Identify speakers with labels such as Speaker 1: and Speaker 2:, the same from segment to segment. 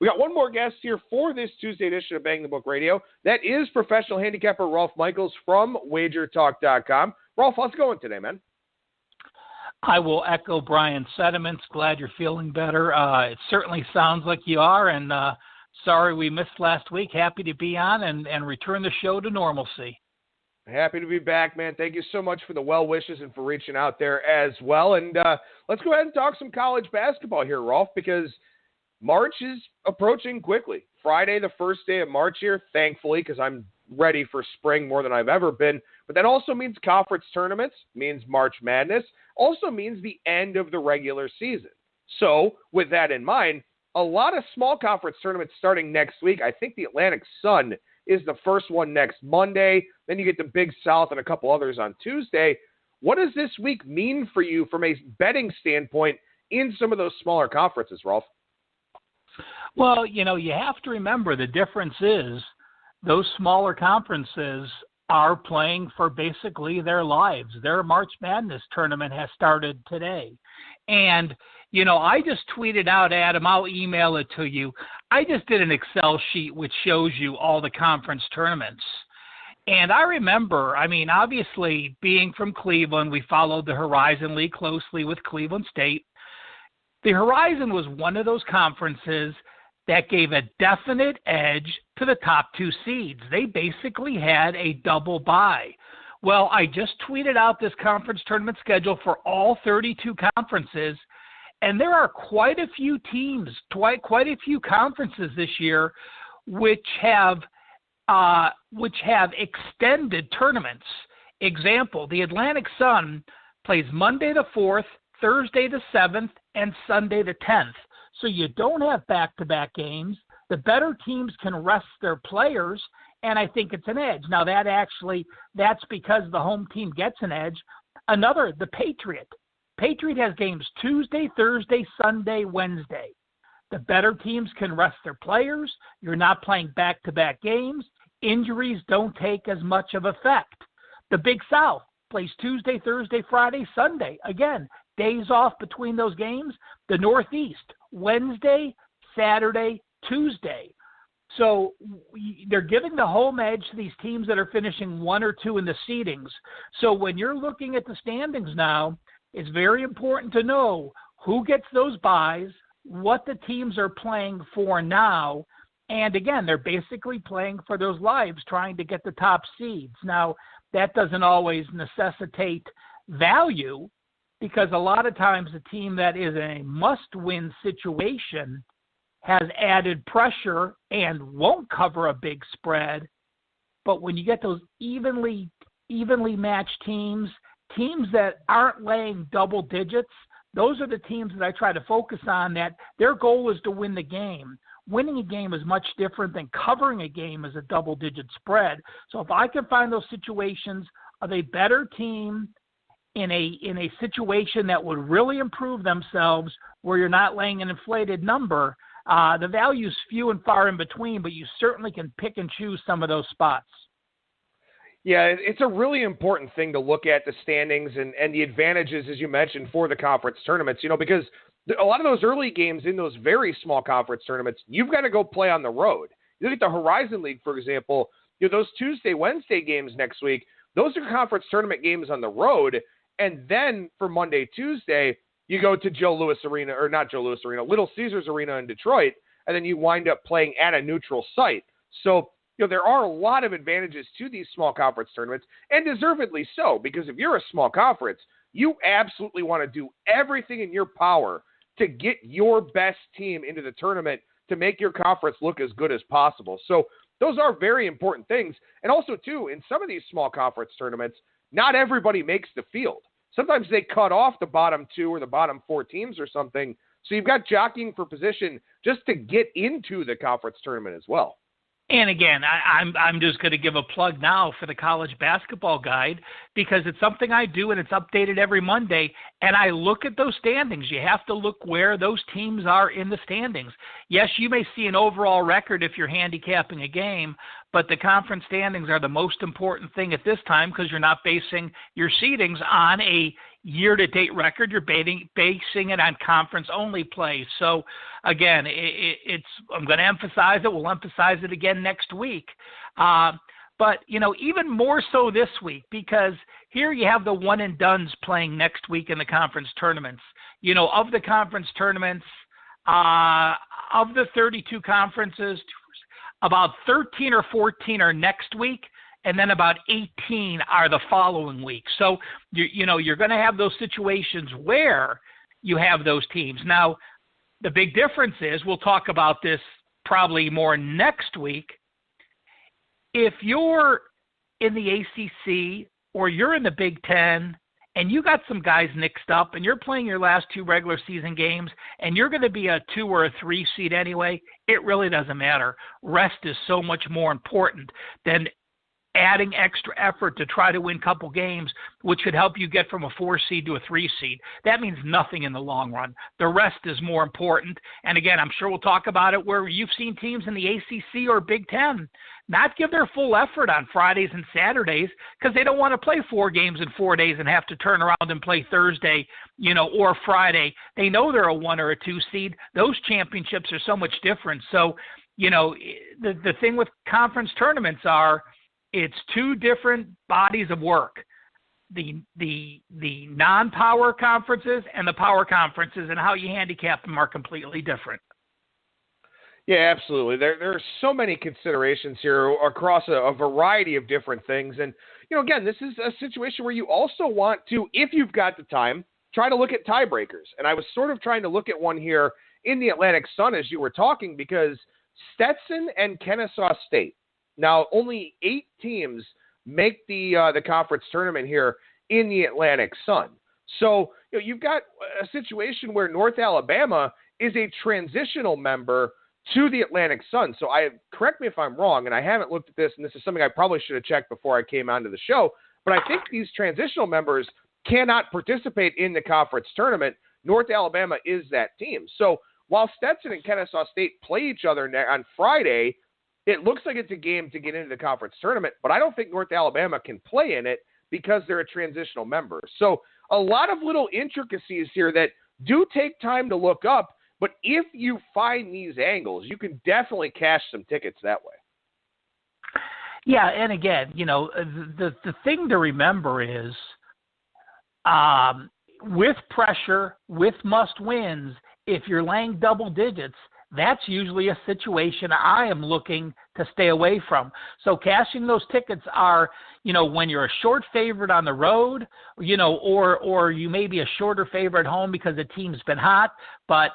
Speaker 1: We got one more guest here for this Tuesday edition of Bang the Book Radio. That is professional handicapper Rolf Michaels from WagerTalk.com. Rolf, how's it going today, man?
Speaker 2: I will echo Brian's sentiments. Glad you're feeling better. It certainly sounds like you are, and sorry we missed last week. Happy to be on and return the show to normalcy.
Speaker 1: Happy to be back, man. Thank you so much for the well wishes and for reaching out there as well. And let's go ahead and talk some college basketball here, Rolf, because March is approaching quickly. Friday, the first day of March here, thankfully, because I'm ready for spring more than I've ever been. But that also means conference tournaments, means March Madness, also means the end of the regular season. So with that in mind, a lot of small conference tournaments starting next week. I think the Atlantic Sun is the first one next Monday. Then you get the Big South and a couple others on Tuesday. What does this week mean for you from a betting standpoint in some of those smaller conferences, Rolf?
Speaker 2: Well, you have to remember the difference is those smaller conferences are playing for basically their lives. Their March Madness tournament has started today. And, I just tweeted out, Adam, I'll email it to you. I just did an Excel sheet which shows you all the conference tournaments. And I remember, obviously being from Cleveland, we followed the Horizon League closely with Cleveland State. The Horizon was one of those conferences that gave a definite edge to the top two seeds. They basically had a double bye. Well, I just tweeted out this conference tournament schedule for all 32 conferences, and there are quite a few teams, quite a few conferences this year which have extended tournaments. Example, the Atlantic Sun plays Monday the 4th, Thursday the 7th, and Sunday the 10th. So you don't have back-to-back games. The better teams can rest their players, and I think it's an edge. Now, that's because the home team gets an edge. The Patriot. Patriot has games Tuesday, Thursday, Sunday, Wednesday. The better teams can rest their players. You're not playing back-to-back games. Injuries don't take as much of effect. The Big South plays Tuesday, Thursday, Friday, Sunday. Again, days off between those games. The Northeast, Wednesday, Saturday, Tuesday. So they're giving the home edge to these teams that are finishing 1 or 2 in the seedings. So when you're looking at the standings now, it's very important to know who gets those buys, what the teams are playing for now, and again, they're basically playing for those lives, trying to get the top seeds. Now, that doesn't always necessitate value, because a lot of times a team that is in a must-win situation has added pressure and won't cover a big spread. But when you get those evenly matched teams that aren't laying double digits, those are the teams that I try to focus on, that their goal is to win the game. Winning a game is much different than covering a game as a double-digit spread. So if I can find those situations of a better team in a situation that would really improve themselves, where you're not laying an inflated number, the value's few and far in between, but you certainly can pick and choose some of those spots.
Speaker 1: Yeah, it's a really important thing to look at the standings and the advantages, as you mentioned, for the conference tournaments, because a lot of those early games in those very small conference tournaments, you've got to go play on the road. You look at the Horizon League, for example, those Tuesday, Wednesday games next week, those are conference tournament games on the road. And then for Monday, Tuesday, you go to Little Caesars Arena in Detroit, and then you wind up playing at a neutral site. So, there are a lot of advantages to these small conference tournaments, and deservedly so, because if you're a small conference, you absolutely want to do everything in your power to get your best team into the tournament to make your conference look as good as possible. So those are very important things. And also, too, in some of these small conference tournaments, not everybody makes the field. Sometimes they cut off the bottom 2 or the bottom 4 teams or something. So you've got jockeying for position just to get into the conference tournament as well.
Speaker 2: And again, I'm just going to give a plug now for the college basketball guide, because it's something I do and it's updated every Monday. And I look at those standings. You have to look where those teams are in the standings. Yes, you may see an overall record if you're handicapping a game, but the conference standings are the most important thing at this time, because you're not basing your seedings on a year-to-date record. You're basing it on conference-only play. So, again, I'm going to emphasize it. We'll emphasize it again next week. But, even more so this week, because here you have the one-and-dones playing next week in the conference tournaments. Of the conference tournaments, of the 32 conferences, about 13 or 14 are next week, and then about 18 are the following week. So, you're going to have those situations where you have those teams. Now, the big difference is, we'll talk about this probably more next week, if you're in the ACC or you're in the Big Ten and you got some guys mixed up and you're playing your last 2 regular season games and you're going to be a 2 or a 3 seed anyway, it really doesn't matter. Rest is so much more important than adding extra effort to try to win a couple games, which could help you get from a 4 seed to a 3 seed. That means nothing in the long run. The rest is more important. And again, I'm sure we'll talk about it where you've seen teams in the ACC or Big Ten not give their full effort on Fridays and Saturdays because they don't want to play 4 games in 4 days and have to turn around and play Thursday, or Friday. They know they're a 1 or a 2 seed. Those championships are so much different. So, the thing with conference tournaments are, it's 2 different bodies of work, the non-power conferences and the power conferences, and how you handicap them are completely different.
Speaker 1: Yeah, absolutely. There are so many considerations here across a variety of different things. And, again, this is a situation where you also want to, if you've got the time, try to look at tiebreakers. And I was sort of trying to look at one here in the Atlantic Sun as you were talking, because Stetson and Kennesaw State, now, only 8 teams make the conference tournament here in the Atlantic Sun. So, you've got a situation where North Alabama is a transitional member to the Atlantic Sun. So, correct me if I'm wrong, and I haven't looked at this, and this is something I probably should have checked before I came onto the show, but I think these transitional members cannot participate in the conference tournament. North Alabama is that team. So, while Stetson and Kennesaw State play each other on Friday, it looks like it's a game to get into the conference tournament, but I don't think North Alabama can play in it because they're a transitional member. So a lot of little intricacies here that do take time to look up, but if you find these angles, you can definitely cash some tickets that way.
Speaker 2: Yeah, and again, the thing to remember is with pressure, with must-wins, if you're laying double digits, that's usually a situation I am looking to stay away from. So cashing those tickets are, when you're a short favorite on the road, or you may be a shorter favorite at home because the team's been hot, but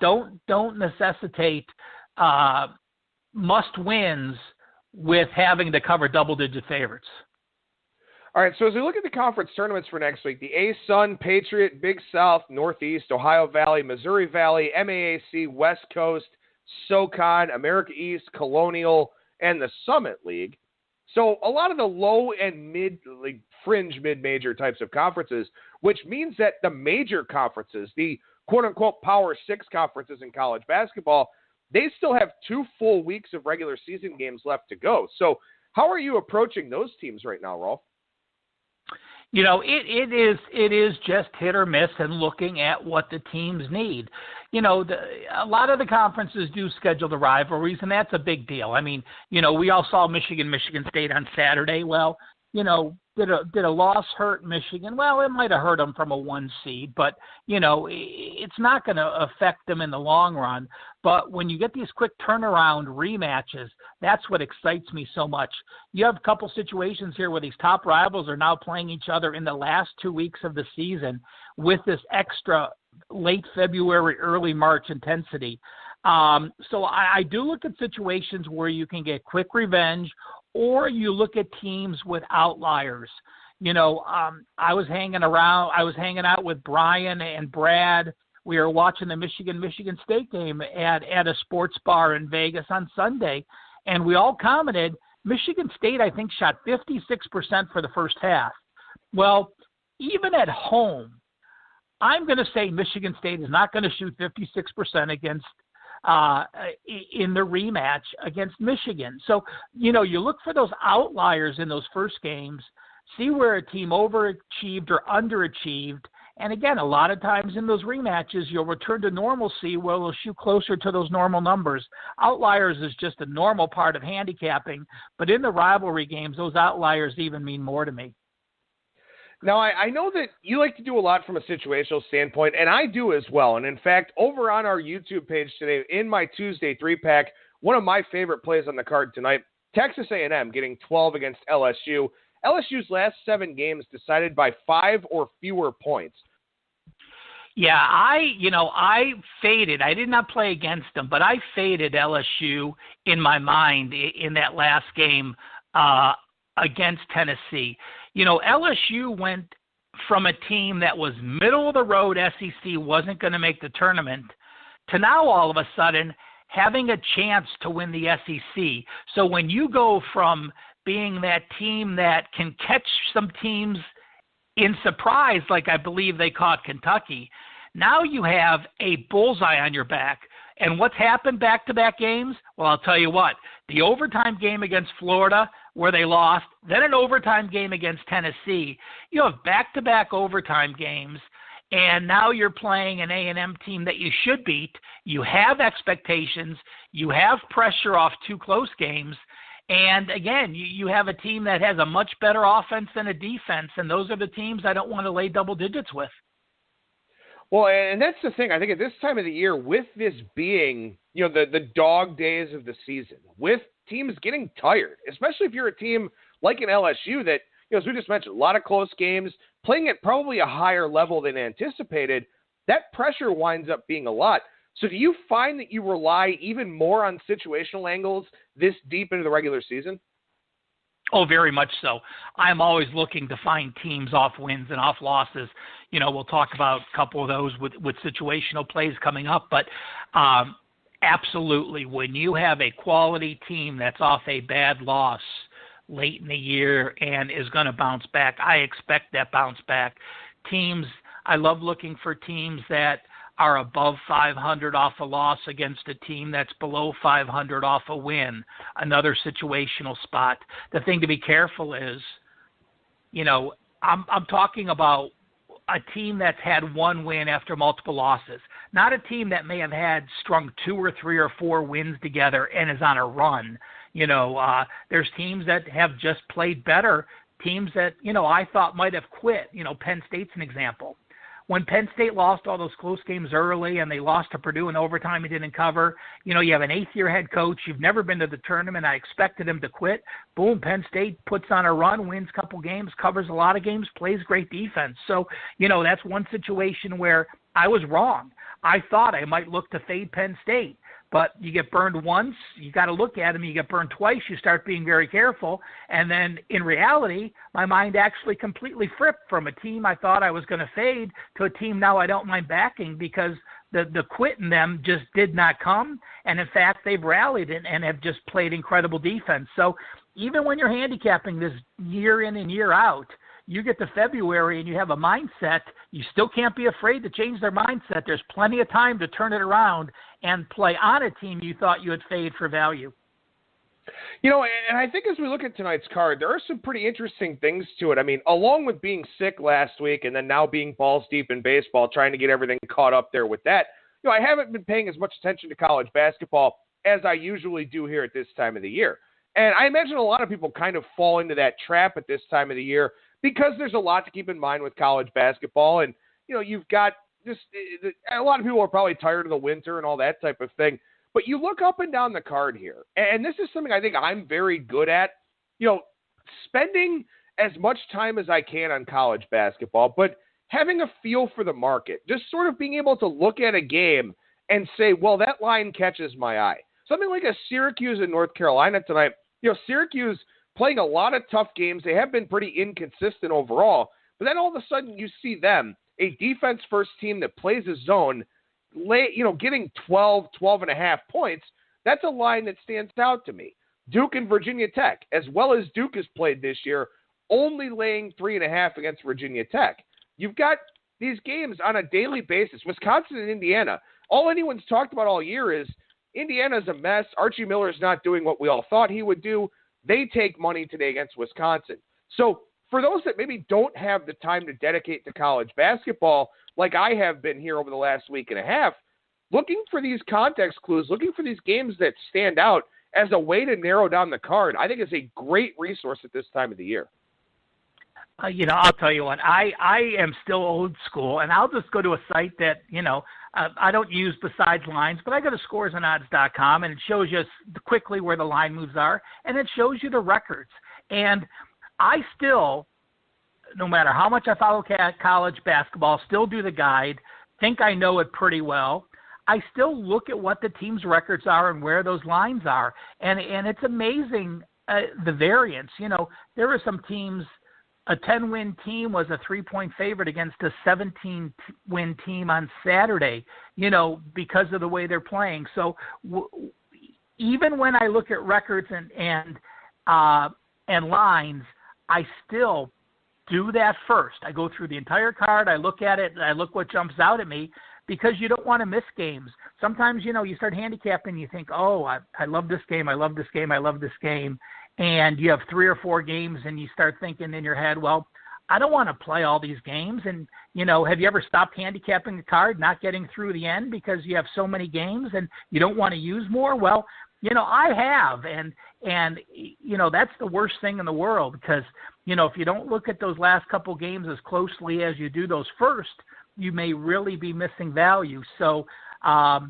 Speaker 2: don't necessitate must wins with having to cover double-digit favorites.
Speaker 1: All right, so as we look at the conference tournaments for next week, the A-Sun, Patriot, Big South, Northeast, Ohio Valley, Missouri Valley, MAAC, West Coast, SoCon, America East, Colonial, and the Summit League. So a lot of the low and fringe mid-major types of conferences, which means that the major conferences, the quote-unquote Power 6 conferences in college basketball, they still have 2 full weeks of regular season games left to go. So how are you approaching those teams right now, Rolf?
Speaker 2: It is just hit or miss and looking at what the teams need. A lot of the conferences do schedule the rivalries, and that's a big deal. I mean, we all saw Michigan State on Saturday. Well, did a loss hurt Michigan? Well, it might have hurt them from a 1 seed, but, it's not going to affect them in the long run. But when you get these quick turnaround rematches, that's what excites me so much. You have a couple situations here where these top rivals are now playing each other in the last 2 weeks of the season with this extra late February, early March intensity. So I do look at situations where you can get quick revenge, or you look at teams with outliers. I was hanging out with Brian and Brad. We were watching the Michigan State game at a sports bar in Vegas on Sunday, and we all commented, Michigan State, I think, shot 56% for the first half. Well, even at home, I'm going to say Michigan State is not going to shoot 56% against in the rematch against Michigan. So, you look for those outliers in those first games, see where a team overachieved or underachieved, And again, a lot of times in those rematches, you'll return to normalcy where you'll shoot closer to those normal numbers. Outliers is just a normal part of handicapping, but in the rivalry games, those outliers even mean more to me.
Speaker 1: Now, I know that you like to do a lot from a situational standpoint, and I do as well. And in fact, over on our YouTube page today, in my Tuesday 3-pack, one of my favorite plays on the card tonight, Texas A&M getting 12 against LSU. LSU's last 7 games decided by 5 or fewer points.
Speaker 2: Yeah, I faded. I did not play against them, but I faded LSU in my mind in that last game against Tennessee. LSU went from a team that was middle of the road, SEC wasn't going to make the tournament, to now all of a sudden having a chance to win the SEC. So when you go from being that team that can catch some teams in surprise, like I believe they caught Kentucky, now you have a bullseye on your back. And what's happened back-to-back games? Well, I'll tell you what. The overtime game against Florida, where they lost, then an overtime game against Tennessee. You have back-to-back overtime games, and now you're playing an A&M team that you should beat. You have expectations. You have pressure off 2 close games. And, again, you have a team that has a much better offense than a defense, and those are the teams I don't want to lay double digits with.
Speaker 1: Well, and that's the thing. I think at this time of the year, with this being, the dog days of the season, with teams getting tired, especially if you're a team like an LSU that, as we just mentioned, a lot of close games, playing at probably a higher level than anticipated, that pressure winds up being a lot. So do you find that you rely even more on situational angles this deep into the regular season?
Speaker 2: Oh, very much so. I'm always looking to find teams off wins and off losses. We'll talk about a couple of those with situational plays coming up. But absolutely, when you have a quality team that's off a bad loss late in the year and is going to bounce back, I expect that bounce back. I love looking for teams that are above 500 off a loss against a team that's below 500 off a win, another situational spot. The thing to be careful is, I'm talking about a team that's had 1 win after multiple losses, not a team that may have had strung 2 or 3 or 4 wins together and is on a run. There's teams that have just played better, teams that, I thought might have quit. Penn State's an example. When Penn State lost all those close games early and they lost to Purdue in overtime and didn't cover, you have an 8th-year head coach. You've never been to the tournament. I expected him to quit. Boom, Penn State puts on a run, wins a couple games, covers a lot of games, plays great defense. So, that's one situation where I was wrong. I thought I might look to fade Penn State. But you get burned once, you got to look at them. You get burned twice, you start being very careful. And then in reality, my mind actually completely flipped from a team I thought I was going to fade to a team now I don't mind backing because the quit in them just did not come. And in fact, they've rallied and have just played incredible defense. So even when you're handicapping this year in and year out, you get to February and you have a mindset, you still can't be afraid to change their mindset. There's plenty of time to turn it around and play on a team you thought you would fade for value.
Speaker 1: And I think as we look at tonight's card, there are some pretty interesting things to it. I mean, along with being sick last week and then now being balls deep in baseball, trying to get everything caught up there with that, I haven't been paying as much attention to college basketball as I usually do here at this time of the year. And I imagine a lot of people kind of fall into that trap at this time of the year because there's a lot to keep in mind with college basketball. And, you've got just a lot of people are probably tired of the winter and all that type of thing. But you look up and down the card here, and this is something I think I'm very good at, spending as much time as I can on college basketball, but having a feel for the market, just sort of being able to look at a game and say, well, that line catches my eye. Something like a Syracuse in North Carolina tonight, Syracuse playing a lot of tough games. They have been pretty inconsistent overall, but then all of a sudden you see them, a defense-first team that plays a zone, getting 12.5 points. That's a line that stands out to me. Duke and Virginia Tech, as well as Duke has played this year, only laying 3.5 against Virginia Tech. You've got these games on a daily basis. Wisconsin and Indiana, all anyone's talked about all year is Indiana's a mess. Archie Miller's not doing what we all thought he would do. They take money today against Wisconsin. So for those that maybe don't have the time to dedicate to college basketball, like I have been here over the last week and a half, looking for these context clues, looking for these games that stand out as a way to narrow down the card, I think is a great resource at this time of the year.
Speaker 2: I'll tell you what, I am still old school, and I'll just go to a site that, I don't use besides lines, but I go to scoresandodds.com, and it shows you quickly where the line moves are, and it shows you the records. And I still, no matter how much I follow college basketball, still do the guide, think I know it pretty well. I still look at what the team's records are and where those lines are. And it's amazing, the variance. There were some teams, a 10-win team was a 3-point favorite against a 17-win team on Saturday, because of the way they're playing. So even when I look at records and lines, I still do that first. I go through the entire card, I look at it, and I look what jumps out at me, because you don't want to miss games. Sometimes, you start handicapping, you think, oh, I love this game, I love this game, I love this game. And you have 3 or 4 games, and you start thinking in your head, well, I don't want to play all these games. And, have you ever stopped handicapping a card, not getting through the end because you have so many games and you don't want to use more? Well, I have. And that's the worst thing in the world, because, if you don't look at those last couple games as closely as you do those first, you may really be missing value. So, I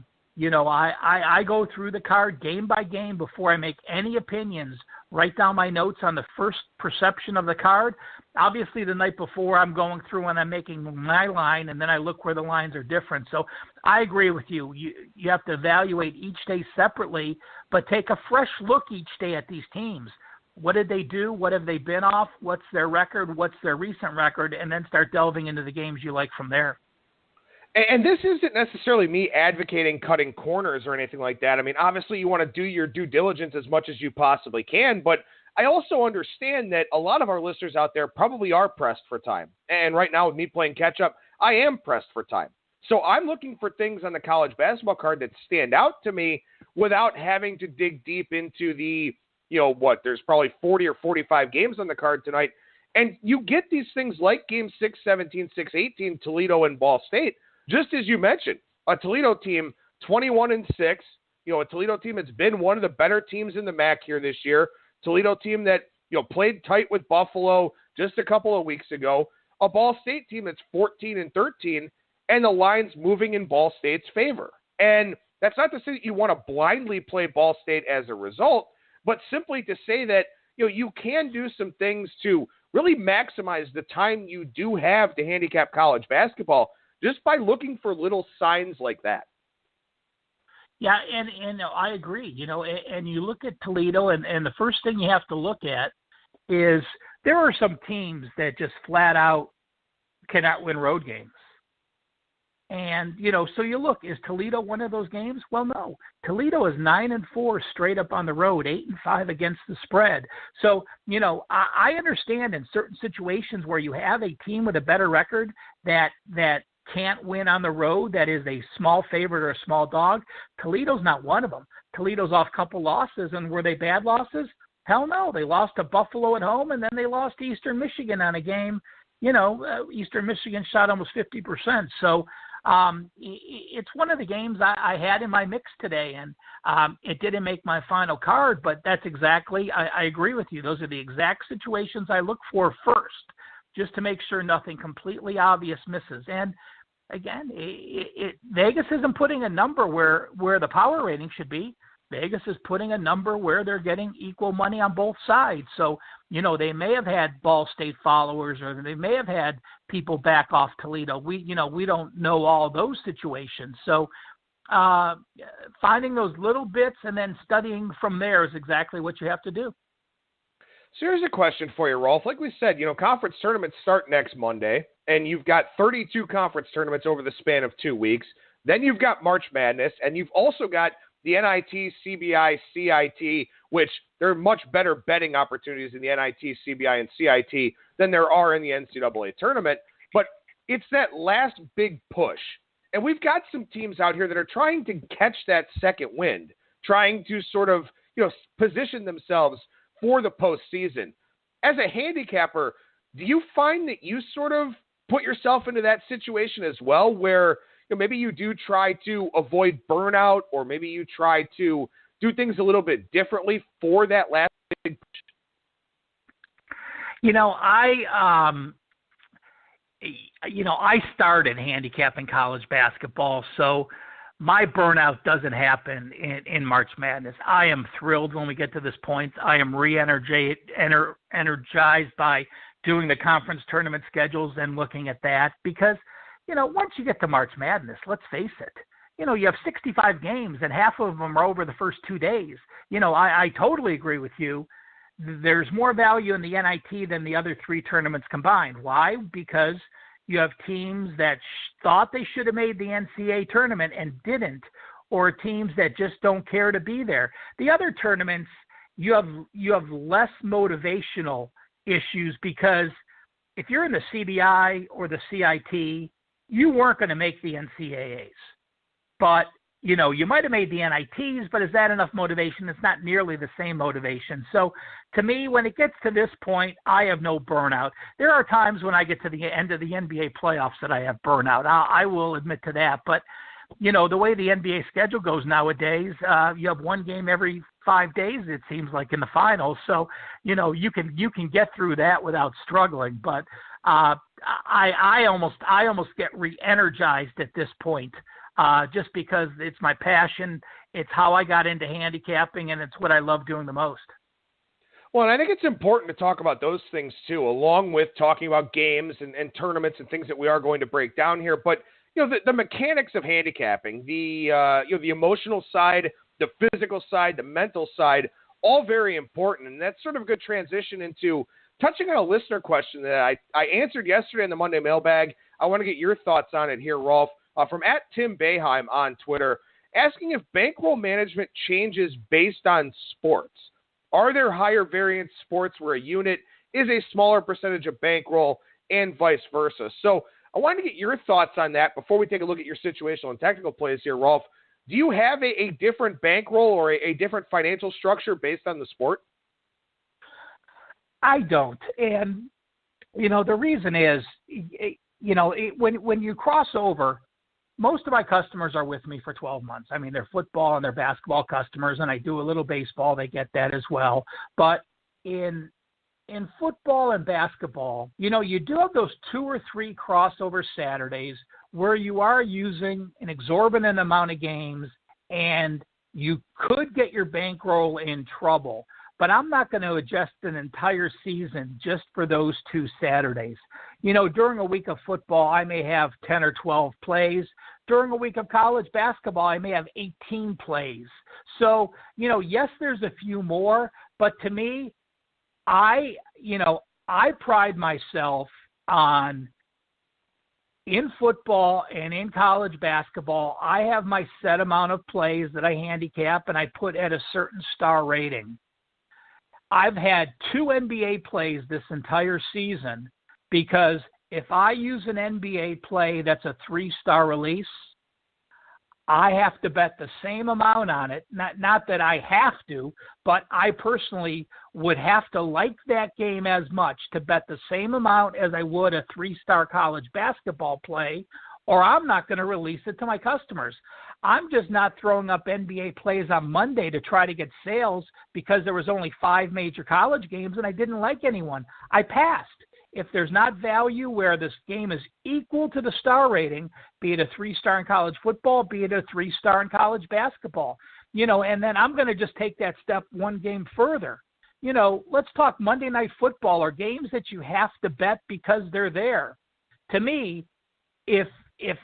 Speaker 2: go through the card game by game before I make any opinions, write down my notes on the first perception of the card. Obviously, the night before, I'm going through and I'm making my line, and then I look where the lines are different. So I agree with you. You have to evaluate each day separately, but take a fresh look each day at these teams. What did they do? What have they been off? What's their record? What's their recent record? And then start delving into the games you like from there.
Speaker 1: And this isn't necessarily me advocating cutting corners or anything like that. I mean, obviously you want to do your due diligence as much as you possibly can, but I also understand that a lot of our listeners out there probably are pressed for time. And right now with me playing catch up, I am pressed for time. So I'm looking for things on the college basketball card that stand out to me without having to dig deep into the, there's probably 40 or 45 games on the card tonight. And you get these things like game 6-17, 6-18, Toledo and Ball State. Just as you mentioned, a Toledo team, 21-6, a Toledo team that's been one of the better teams in the MAC here this year. Toledo team that, played tight with Buffalo just a couple of weeks ago. A Ball State team that's 14-13, and the line's moving in Ball State's favor. And that's not to say that you want to blindly play Ball State as a result, but simply to say that, you can do some things to really maximize the time you do have to handicap college basketball, just by looking for little signs like that.
Speaker 2: Yeah, and I agree. And you look at Toledo, and the first thing you have to look at is there are some teams that just flat out cannot win road games. And, so you look, is Toledo one of those games? Well, no. Toledo is 9-4 straight up on the road, 8-5 against the spread. So, I understand in certain situations where you have a team with a better record that can't win on the road, that is a small favorite or a small dog. Toledo's not one of them. Toledo's off a couple losses, and were they bad losses? Hell no. They lost to Buffalo at home, and then they lost to Eastern Michigan on a game. Eastern Michigan shot almost 50%. So it's one of the games I had in my mix today, and it didn't make my final card, but that's exactly, I agree with you. Those are the exact situations I look for first, just to make sure nothing completely obvious misses. And again, Vegas isn't putting a number where the power rating should be. Vegas is putting a number where they're getting equal money on both sides. So, they may have had Ball State followers, or they may have had people back off Toledo. We don't know all those situations. So finding those little bits and then studying from there is exactly what you have to do.
Speaker 1: So here's a question for you, Rolf. Like we said, conference tournaments start next Monday, and you've got 32 conference tournaments over the span of 2 weeks. Then you've got March Madness, and you've also got the NIT, CBI, CIT, which there are much better betting opportunities in the NIT, CBI, and CIT than there are in the NCAA tournament. But it's that last big push. And we've got some teams out here that are trying to catch that second wind, trying to sort of, position themselves for the postseason. As a handicapper, Do you find that you sort of put yourself into that situation as well, where maybe you do try to avoid burnout, or maybe you try to do things a little bit differently for that last big push?
Speaker 2: I started handicapping college basketball, so my burnout doesn't happen in March Madness. I am thrilled when we get to this point. I am energized by doing the conference tournament schedules and looking at that because, once you get to March Madness, let's face it, you have 65 games and half of them are over the first 2 days. I totally agree with you. There's more value in the NIT than the other 3 tournaments combined. Why? Because you have teams that thought they should have made the NCAA tournament and didn't, or teams that just don't care to be there. The other tournaments, you have less motivational issues because if you're in the CBI or the CIT, you weren't going to make the NCAAs. But, you might have made the NITs, but is that enough motivation? It's not nearly the same motivation. So to me, when it gets to this point, I have no burnout. There are times when I get to the end of the NBA playoffs that I have burnout. I will admit to that. But, the way the NBA schedule goes nowadays, you have one game every 5 days, it seems like, in the finals. So, you can get through that without struggling. But I almost get re-energized at this point. Just because it's my passion, it's how I got into handicapping, and it's what I love doing the most.
Speaker 1: Well, and I think it's important to talk about those things too, along with talking about games and tournaments and things that we are going to break down here. But the mechanics of handicapping, the emotional side, the physical side, the mental side, all very important, and that's sort of a good transition into touching on a listener question that I answered yesterday in the Monday Mailbag. I want to get your thoughts on it here, Rolf. From @Tim Boeheim on Twitter, asking if bankroll management changes based on sports. Are there higher variance sports where a unit is a smaller percentage of bankroll and vice versa? So I wanted to get your thoughts on that before we take a look at your situational and technical plays here, Rolf. Do you have a different bankroll or a different financial structure based on the sport?
Speaker 2: I don't. And, the reason is, when you cross over, most of my customers are with me for 12 months. I mean, they're football and they're basketball customers, and I do a little baseball. They get that as well. But in football and basketball, you do have those 2 or 3 crossover Saturdays where you are using an exorbitant amount of games, and you could get your bankroll in trouble. But I'm not going to adjust an entire season just for those 2 Saturdays. During a week of football, I may have 10 or 12 plays. During a week of college basketball, I may have 18 plays. So, yes, there's a few more, but to me, I pride myself on, in football and in college basketball, I have my set amount of plays that I handicap and I put at a certain star rating. I've had 2 NBA plays this entire season because if I use an NBA play that's a 3-star release, I have to bet the same amount on it. Not that I have to, but I personally would have to like that game as much to bet the same amount as I would a 3-star college basketball play, or I'm not going to release it to my customers. I'm just not throwing up NBA plays on Monday to try to get sales because there was only 5 major college games and I didn't like anyone. I passed. If there's not value where this game is equal to the star rating, be it a 3-star in college football, be it a 3-star in college basketball, and then I'm going to just take that step 1 game further. Let's talk Monday Night Football or games that you have to bet because they're there. To me, if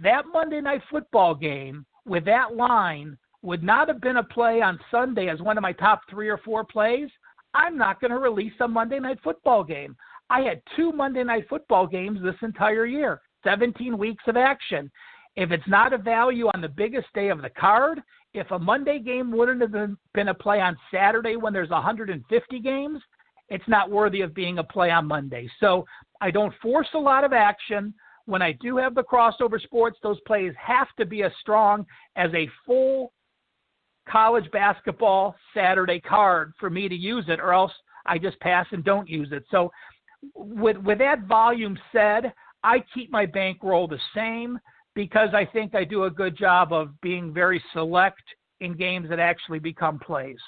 Speaker 2: that Monday Night Football game with that line would not have been a play on Sunday as one of my top 3 or 4 plays, I'm not going to release a Monday Night Football game. I had 2 Monday Night Football games this entire year, 17 weeks of action. If it's not a value on the biggest day of the card, if a Monday game wouldn't have been a play on Saturday when there's 150 games, it's not worthy of being a play on Monday. So I don't force a lot of action. When I do have the crossover sports, those plays have to be as strong as a full college basketball Saturday card for me to use it, or else I just pass and don't use it. So with that volume said, I keep my bankroll the same because I think I do a good job of being very select in games that actually become plays.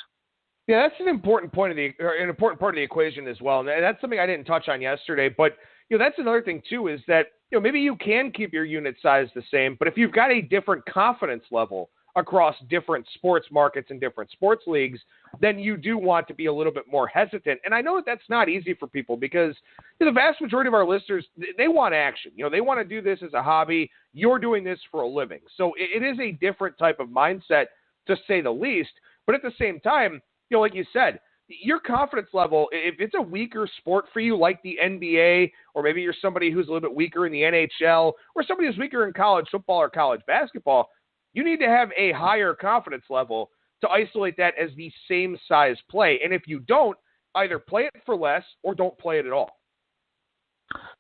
Speaker 1: Yeah, that's an important part of the equation as well, and that's something I didn't touch on yesterday. But that's another thing too, is that maybe you can keep your unit size the same, but if you've got a different confidence level across different sports markets and different sports leagues, then you do want to be a little bit more hesitant. And I know that that's not easy for people because the vast majority of our listeners, they want action. They want to do this as a hobby. You're doing this for a living. So it is a different type of mindset, to say the least. But at the same time, like you said, your confidence level, if it's a weaker sport for you, like the NBA, or maybe you're somebody who's a little bit weaker in the NHL, or somebody who's weaker in college football or college basketball, you need to have a higher confidence level to isolate that as the same size play. And if you don't, either play it for less or don't play it at all.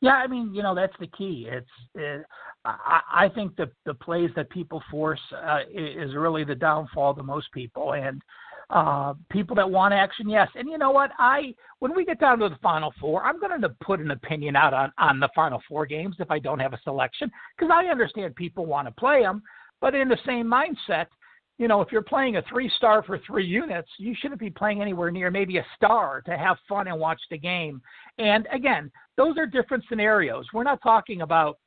Speaker 2: Yeah, I mean, that's the key. I think the plays that people force is really the downfall to most people. And people that want action, yes. And you know what? When we get down to the Final Four, I'm going to put an opinion out on the Final Four games if I don't have a selection, because I understand people want to play them. But in the same mindset, if you're playing a 3-star for 3 units, you shouldn't be playing anywhere near maybe a star to have fun and watch the game. And again, those are different scenarios. We're not talking about,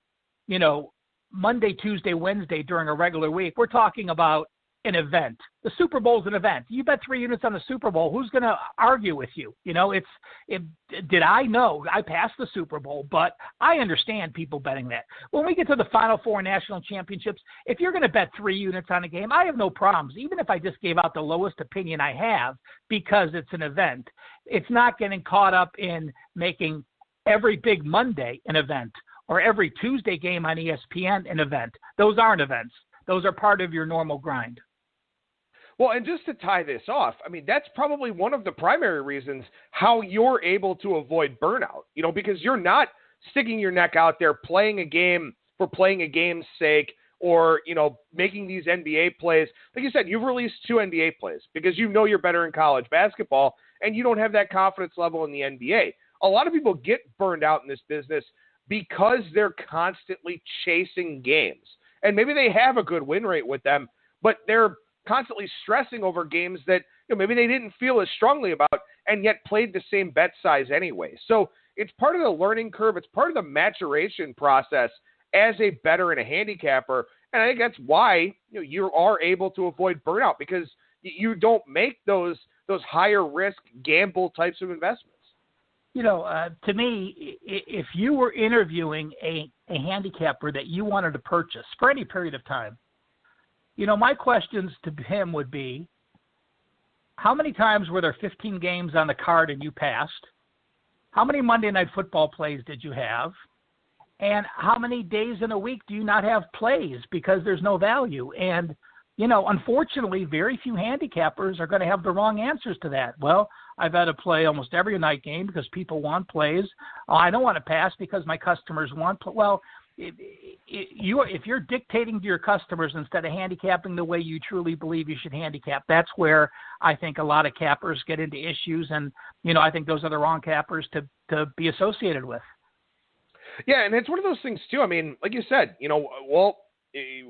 Speaker 2: Monday, Tuesday, Wednesday during a regular week. We're talking about an event. The Super Bowl's an event. You bet 3 units on the Super Bowl. Who's going to argue with you? Did I know? I passed the Super Bowl, but I understand people betting that. When we get to the Final Four national championships, if you're going to bet 3 units on a game, I have no problems. Even if I just gave out the lowest opinion I have because it's an event, it's not getting caught up in making every big Monday an event or every Tuesday game on ESPN an event. Those aren't events. Those are part of your normal grind.
Speaker 1: Well, and just to tie this off, I mean, that's probably one of the primary reasons how you're able to avoid burnout, because you're not sticking your neck out there playing a game for playing a game's sake or, making these NBA plays. Like you said, you've released 2 NBA plays because you're better in college basketball and you don't have that confidence level in the NBA. A lot of people get burned out in this business because they're constantly chasing games. And maybe they have a good win rate with them, but they're constantly stressing over games that maybe they didn't feel as strongly about and yet played the same bet size anyway. So it's part of the learning curve. It's part of the maturation process as a bettor and a handicapper. And I think that's why you are able to avoid burnout, because you don't make those higher risk gamble types of investments.
Speaker 2: To me, if you were interviewing a handicapper that you wanted to purchase for any period of time, my questions to him would be, how many times were there 15 games on the card and you passed? How many Monday Night Football plays did you have? And how many days in a week do you not have plays because there's no value? And, unfortunately, very few handicappers are going to have the wrong answers to that. Well, I've had to play almost every night game because people want plays. Oh, I don't want to pass because my customers want play. Well, if you're dictating to your customers instead of handicapping the way you truly believe you should handicap, that's where I think a lot of cappers get into issues. And, I think those are the wrong cappers to be associated with.
Speaker 1: Yeah, and it's one of those things, too. I mean, like you said,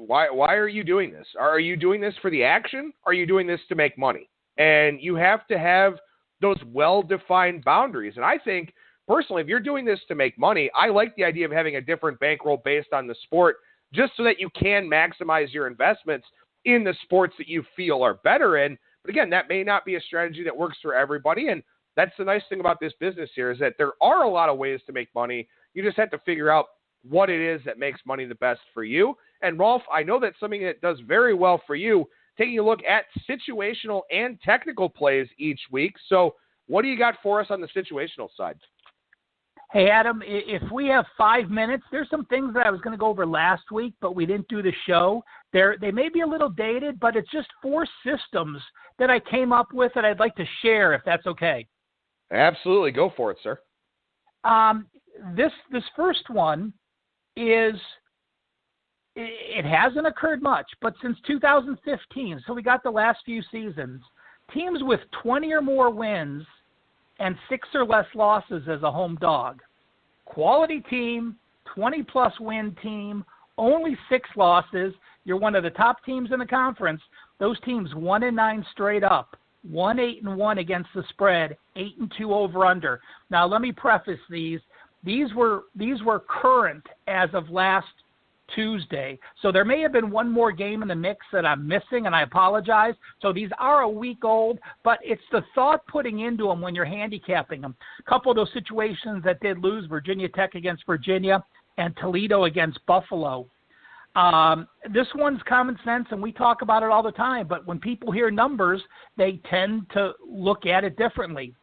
Speaker 1: why are you doing this? Are you doing this for the action? Are you doing this to make money? And you have to have those well-defined boundaries. And I think, personally, if you're doing this to make money, I like the idea of having a different bankroll based on the sport, just so that you can maximize your investments in the sports that you feel are better in. But again, that may not be a strategy that works for everybody. And that's the nice thing about this business here, is that there are a lot of ways to make money. You just have to figure out what it is that makes money the best for you. And Rolf, I know that's something that does very well for you, taking a look at situational and technical plays each week. So what do you got for us on the situational side?
Speaker 2: Hey, Adam, if we have 5 minutes, there's some things that I was going to go over last week, but we didn't do the show. They may be a little dated, but it's just 4 systems that I came up with that I'd like to share, if that's okay.
Speaker 1: Absolutely. Go for it, sir.
Speaker 2: This first one is, it hasn't occurred much, but since 2015, so we got the last few seasons, teams with 20 or more wins and 6 or less losses as a home dog. quality team, 20-plus win team, only 6 losses. You're one of the top teams in the conference. Those teams 1-9 straight up, 1-8-1 against the spread, 8-2 over under. Now let me preface these. These were current as of last Tuesday. So there may have been one more game in the mix that I'm missing, and I apologize. So these are a week old, but it's the thought putting into them when you're handicapping them. A couple of those situations that did lose, Virginia Tech against Virginia and Toledo against Buffalo. This one's common sense, and we talk about it all the time, but when people hear numbers, they tend to look at it differently.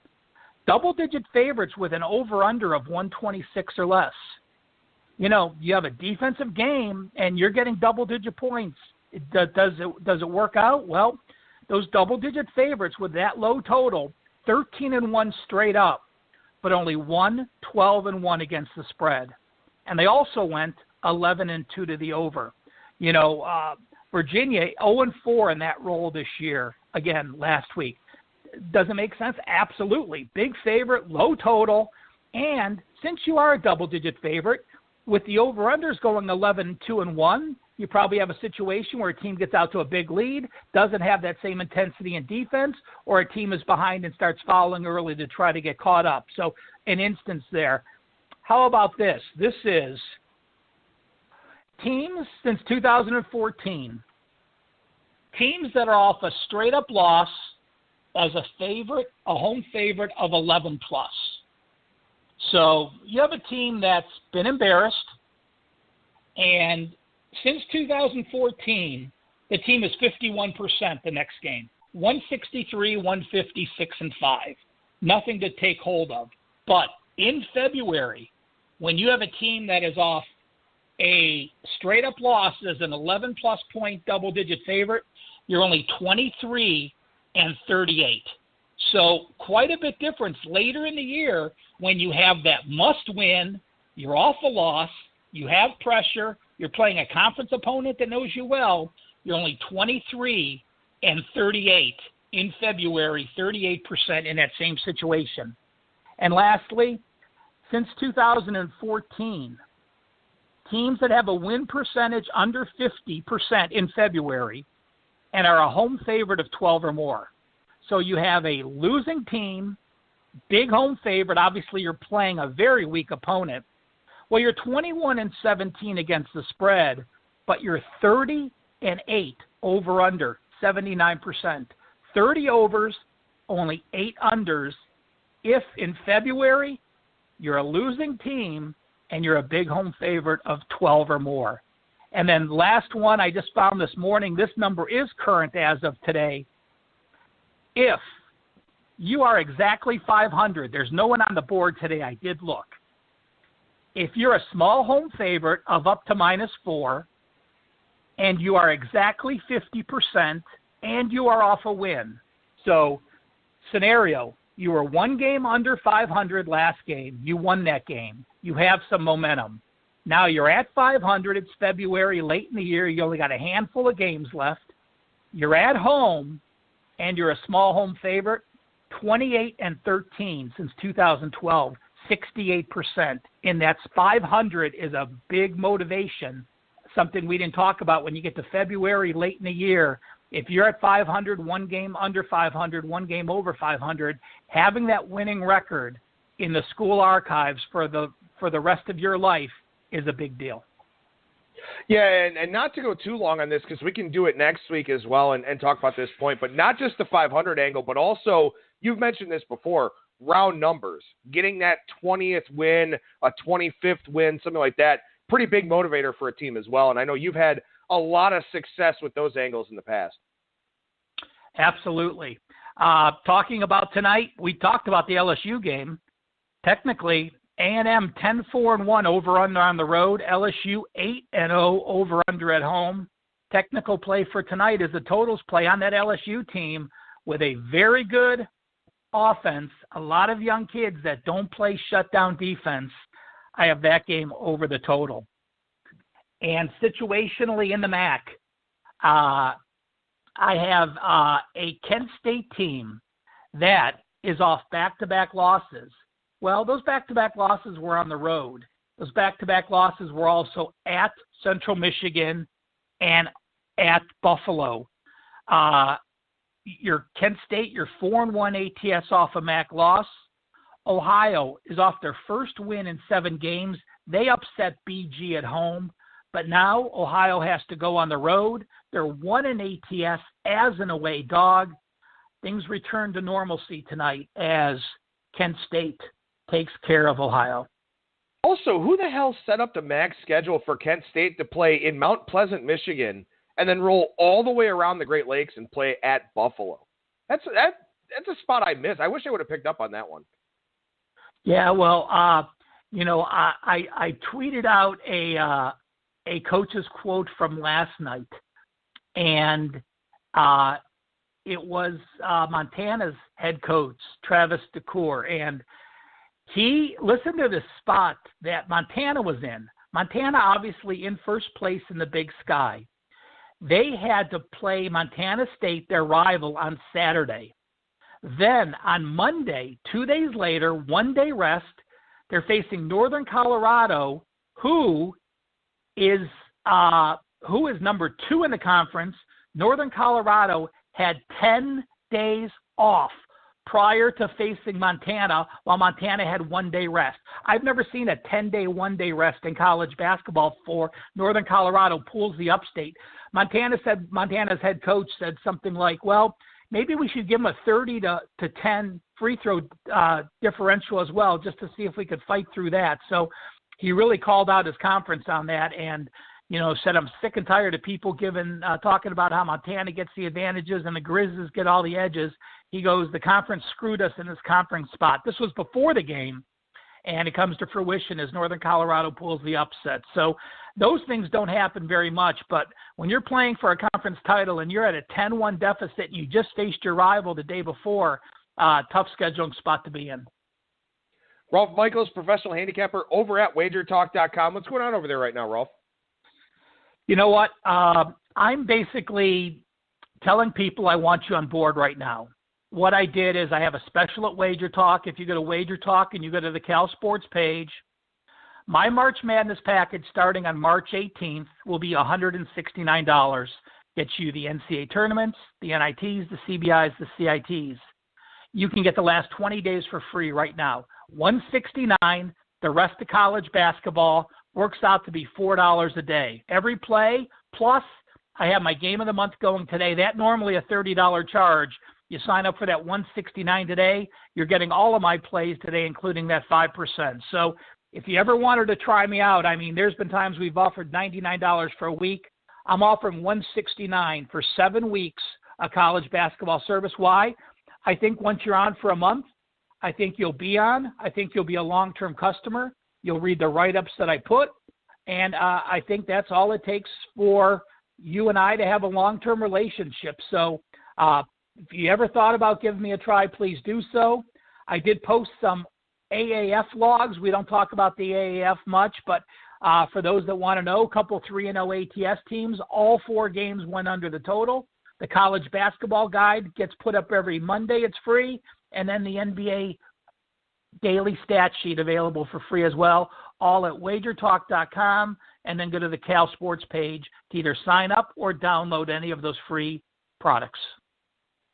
Speaker 2: Double-digit favorites with an over-under of 126 or less. You know, you have a defensive game, and you're getting double-digit points. Does it work out? Well, those double-digit favorites with that low total, 13-1 straight up, but only 12-1 against the spread. And they also went 11-2 to the over. You know, Virginia 0-4 in that role this year. Again, last week. Does it make sense? Absolutely. Big favorite, low total, and since you are a double-digit favorite, with the over-unders going 11-2-1, you probably have a situation where a team gets out to a big lead, doesn't have that same intensity in defense, or a team is behind and starts fouling early to try to get caught up. So an instance there. How about this? This is teams since 2014. Teams that are off a straight-up loss as a home favorite of 11+. So you have a team that's been embarrassed, and since 2014, the team is 51% the next game. 163, 156, and 5. Nothing to take hold of. But in February, when you have a team that is off a straight-up loss as an 11-plus point double-digit favorite, you're only 23 and 38. So quite a bit difference later in the year when you have that must-win, you're off a loss, you have pressure, you're playing a conference opponent that knows you well, you're only 23 and 38 in February, 38% in that same situation. And lastly, since 2014, teams that have a win percentage under 50% in February and are a home favorite of 12 or more. So you have a losing team, big home favorite. Obviously, you're playing a very weak opponent. Well, you're 21-17 against the spread, but you're 30-8 over under, 79%. 30 overs, only 8 unders. If in February you're a losing team and you're a big home favorite of 12 or more. And then last one I just found this morning, this number is current as of today. If you are exactly 500, there's no one on the board today, I did look. If you're a small home favorite of up to -4, and you are exactly 50%, and you are off a win. So, scenario, you were 1 game under 500 last game. You won that game. You have some momentum. Now you're at 500. It's February, late in the year. You only got a handful of games left. You're at home, and you're a small home favorite. 28-13 since 2012, 68%. And that's 500 is a big motivation, something we didn't talk about when you get to February, late in the year. If you're at 500, 1 game under 500, 1 game over 500, having that winning record in the school archives for the rest of your life is a big deal.
Speaker 1: Yeah, and not to go too long on this because we can do it next week as well and talk about this point, but not just the 500 angle, but also, you've mentioned this before, round numbers. Getting that 20th win, a 25th win, something like that, pretty big motivator for a team as well. And I know you've had a lot of success with those angles in the past.
Speaker 2: Absolutely. Talking about tonight, we talked about the LSU game. Technically, A&M 10-4-1 over-under on the road. LSU 8-0 over-under at home. Technical play for tonight is the totals play on that LSU team with a very good offense, a lot of young kids that don't play shutdown defense. I have that game over the total. And situationally in the MAC, I have a Kent State team that is off back-to-back losses. Well, those back-to-back losses were on the road. Those back-to-back losses were also at Central Michigan and at Buffalo. Your Kent State, your 4-1 ATS off a MAC loss. Ohio is off their first win in 7 games. They upset BG at home, but now Ohio has to go on the road. They're 1 in ATS as an away dog. Things return to normalcy tonight as Kent State takes care of Ohio.
Speaker 1: Also, who the hell set up the MAC schedule for Kent State to play in Mount Pleasant, Michigan, and then roll all the way around the Great Lakes and play at Buffalo? That's a spot I missed. I wish I would have picked up on that one.
Speaker 2: Yeah, well, I tweeted out a coach's quote from last night, and it was Montana's head coach, Travis DeCour, and he listened to the spot that Montana was in. Montana obviously in first place in the Big Sky. They had to play Montana State, their rival, on Saturday. Then on Monday, 2 days later, 1 day rest, they're facing Northern Colorado, who is number 2 in the conference. Northern Colorado had 10 days off prior to facing Montana, while Montana had 1 day rest. I've never seen a 10-day, 1 day rest in college basketball for Northern Colorado pulls the upstate. Montana's head coach said something like, well, maybe we should give them a 30 to 10 free throw differential as well, just to see if we could fight through that. So he really called out his conference on that and, said I'm sick and tired of people talking about how Montana gets the advantages and the Grizzlies get all the edges. He goes, the conference screwed us in this conference spot. This was before the game, and it comes to fruition as Northern Colorado pulls the upset. So those things don't happen very much, but when you're playing for a conference title and you're at a 10-1 deficit and you just faced your rival the day before, tough scheduling spot to be in.
Speaker 1: Rolf Michaels, professional handicapper over at wagertalk.com. What's going on over there right now, Rolf?
Speaker 2: You know what? I'm basically telling people I want you on board right now. What I did is I have a special at Wager Talk. If you go to Wager Talk and you go to the Cal Sports page, my March Madness package starting on March 18th will be $169. Gets you the NCAA tournaments, the NITs, the CBIs, the CITs. You can get the last 20 days for free right now. $169, the rest of college basketball works out to be $4 a day. Every play, plus I have my game of the month going today. That normally a $30 charge. You sign up for that $169 today, you're getting all of my plays today, including that 5%. So if you ever wanted to try me out, there's been times we've offered $99 for a week. I'm offering $169 for 7 weeks of college basketball service. Why? I think once you're on for a month, I think you'll be on. I think you'll be a long-term customer. You'll read the write-ups that I put. And I think that's all it takes for you and I to have a long-term relationship. So if you ever thought about giving me a try, please do so. I did post some AAF logs. We don't talk about the AAF much, but for those that want to know, a couple 3-0 ATS teams, all 4 games went under the total. The college basketball guide gets put up every Monday. It's free. And then the NBA daily stat sheet available for free as well, all at wagertalk.com, and then go to the Cal Sports page to either sign up or download any of those free products.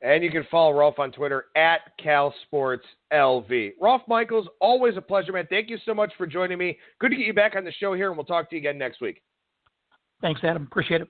Speaker 1: And you can follow Rolf on Twitter at CalSportsLV. Rolf Michaels, always a pleasure, man. Thank you so much for joining me. Good to get you back on the show here, and we'll talk to you again next week.
Speaker 2: Thanks, Adam. Appreciate it.